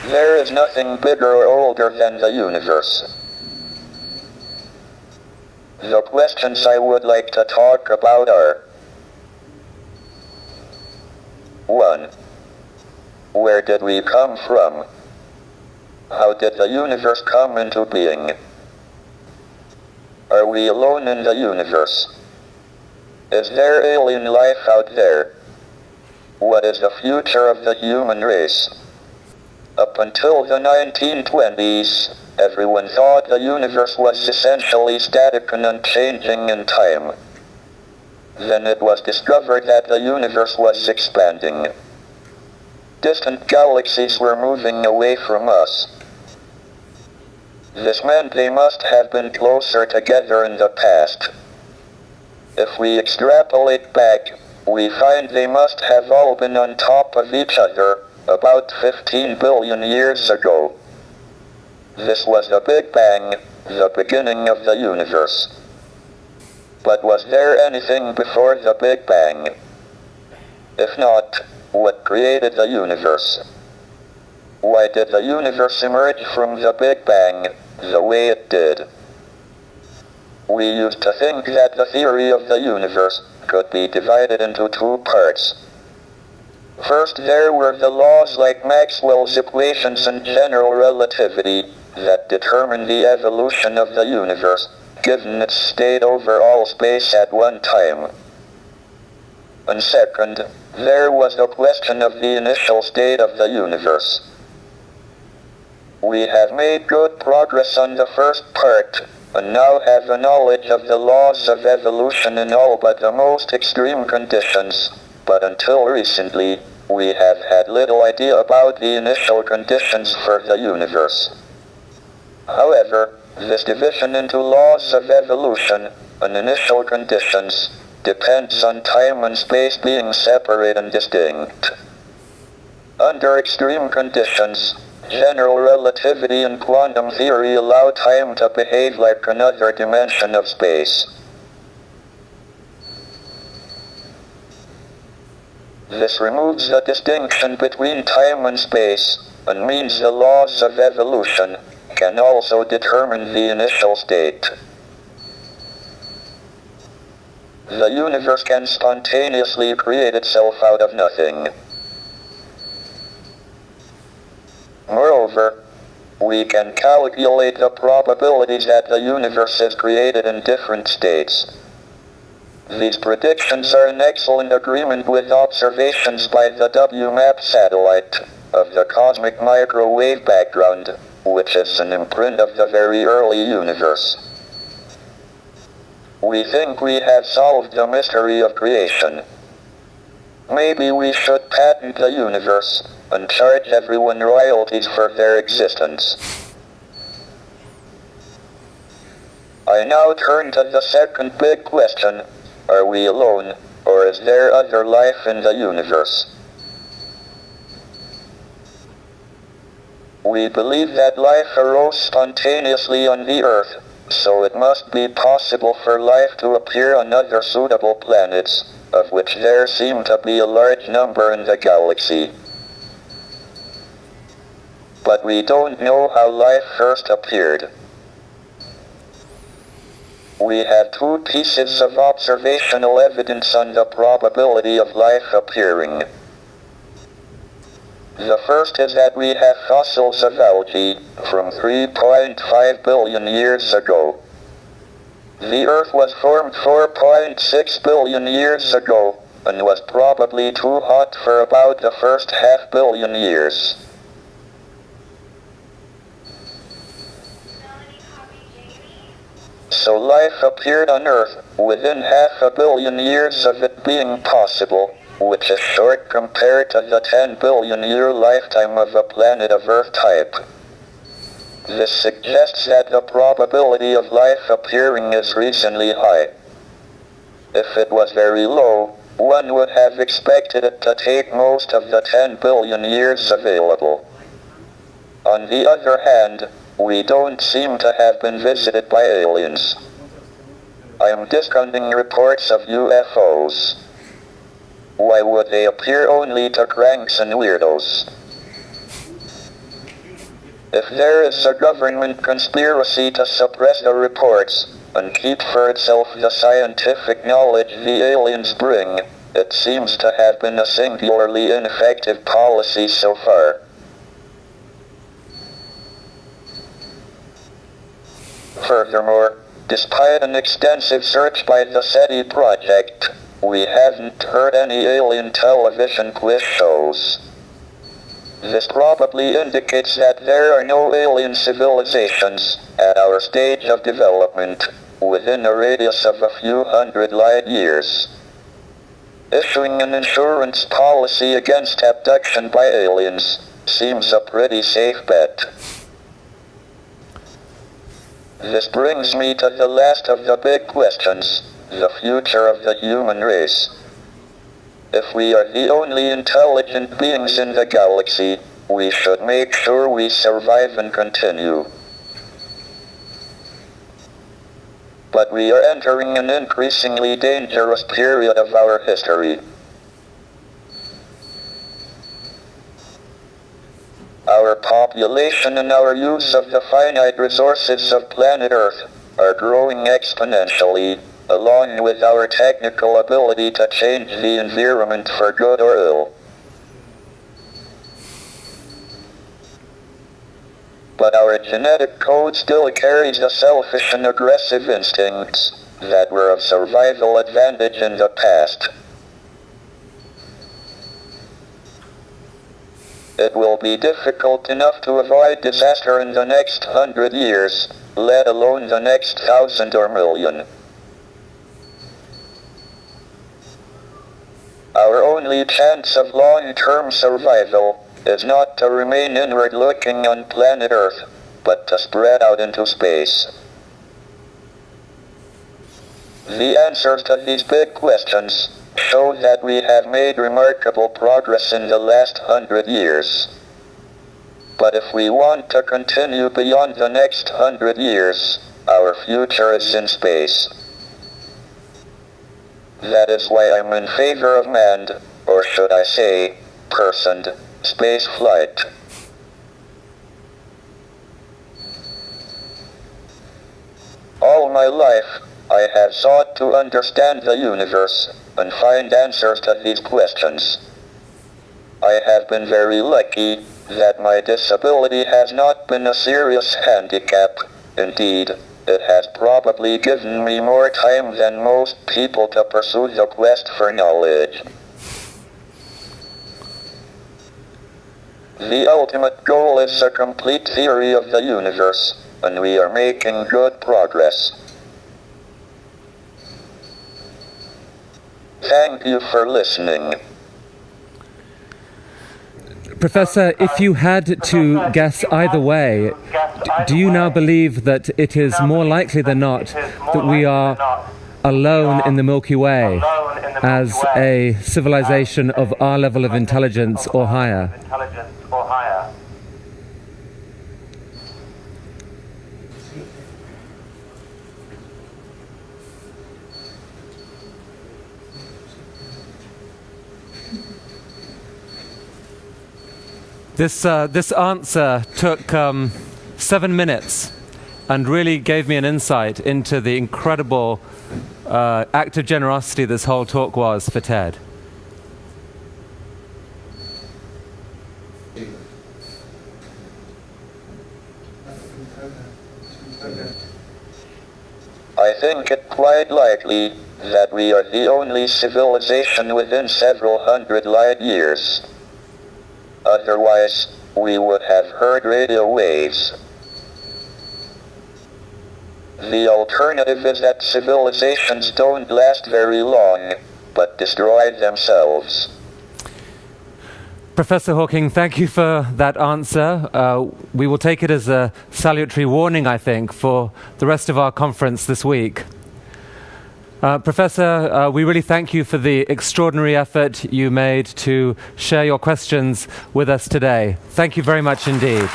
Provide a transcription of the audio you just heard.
There is nothing bigger or older than the universe. The questions I would like to talk about are: 1. Where did we come from? How did the universe come into being? Are we alone in the universe? Is there alien life out there? What is the future of the human race? Up until the 1920s, everyone thought the universe was essentially static and unchanging in time. Then it was discovered that the universe was expanding. Distant galaxies were moving away from us. This meant they must have been closer together in the past. If we extrapolate back, we find they must have all been on top of each other about 15 billion years ago. This was the Big Bang, the beginning of the universe. But was there anything before the Big Bang? If not, what created the universe? Why did the universe emerge from the Big Bang the way it did? We used to think that the theory of the universe could be divided into two parts. First, there were the laws like Maxwell's equations and general relativity that determine the evolution of the universe, given its state over all space at one time. And second, there was the question of the initial state of the universe. We have made good progress on the first part, and now have a knowledge of the laws of evolution in all but the most extreme conditions, but until recently, we have had little idea about the initial conditions for the universe. However, this division into laws of evolution and initial conditions depends on time and space being separate and distinct. Under extreme conditions, general relativity and quantum theory allow time to behave like another dimension of space. This removes the distinction between time and space, and means the laws of evolution can also determine the initial state. The universe can spontaneously create itself out of nothing. Moreover, we can calculate the probabilities that the universe is created in different states. These predictions are in excellent agreement with observations by the WMAP satellite of the cosmic microwave background, which is an imprint of the very early universe. We think we have solved the mystery of creation. Maybe we should patent the universe and charge everyone royalties for their existence. I now turn to the second big question: are we alone, or is there other life in the universe? We believe that life arose spontaneously on the Earth, so it must be possible for life to appear on other suitable planets, of which there seem to be a large number in the galaxy. But we don't know how life first appeared. We have two pieces of observational evidence on the probability of life appearing. The first is that we have fossils of algae from 3.5 billion years ago. The Earth was formed 4.6 billion years ago, and was probably too hot for about the first half billion years. So life appeared on Earth within half a billion years of it being possible, which is short compared to the 10 billion year lifetime of a planet of Earth type. This suggests that the probability of life appearing is reasonably high. If it was very low, one would have expected it to take most of the 10 billion years available. On the other hand, we don't seem to have been visited by aliens. I am discounting reports of UFOs. Why would they appear only to cranks and weirdos? If there is a government conspiracy to suppress the reports and keep for itself the scientific knowledge the aliens bring, it seems to have been a singularly ineffective policy so far. Furthermore, despite an extensive search by the SETI project, we haven't heard any alien television quiz shows. This probably indicates that there are no alien civilizations, at our stage of development, within a radius of a few hundred light years. Issuing an insurance policy against abduction by aliens seems a pretty safe bet. This brings me to the last of the big questions, the future of the human race. If we are the only intelligent beings in the galaxy, we should make sure we survive and continue. But we are entering an increasingly dangerous period of our history. Our population and our use of the finite resources of planet Earth are growing exponentially, along with our technical ability to change the environment for good or ill. But our genetic code still carries the selfish and aggressive instincts that were of survival advantage in the past. It will be difficult enough to avoid disaster in the next 100 years, let alone the next 1,000 or million. Our only chance of long-term survival is not to remain inward-looking on planet Earth, but to spread out into space. The answers to these big questions show that we have made remarkable progress in the last 100 years. But if we want to continue beyond the next 100 years, our future is in space. That is why I'm in favor of manned, or should I say, personed, space flight. All my life, I have sought to understand the universe and find answers to these questions. I have been very lucky that my disability has not been a serious handicap. Indeed, it has probably given me more time than most people to pursue the quest for knowledge. The ultimate goal is a complete theory of the universe, and we are making good progress. Thank you for listening. Professor, if you had to guess either way, do you now believe that it is more likely than not that we are alone in the Milky Way as a civilization of our level of intelligence or higher? This answer took 7 minutes and really gave me an insight into the incredible act of generosity this whole talk was for Ted. I think it quite likely that we are the only civilization within several hundred light years. Otherwise, we would have heard radio waves. The alternative is that civilizations don't last very long, but destroy themselves. Professor Hawking, thank you for that answer. We will take it as a salutary warning, I think, for the rest of our conference this week. Professor, we really thank you for the extraordinary effort you made to share your questions with us today. Thank you very much indeed.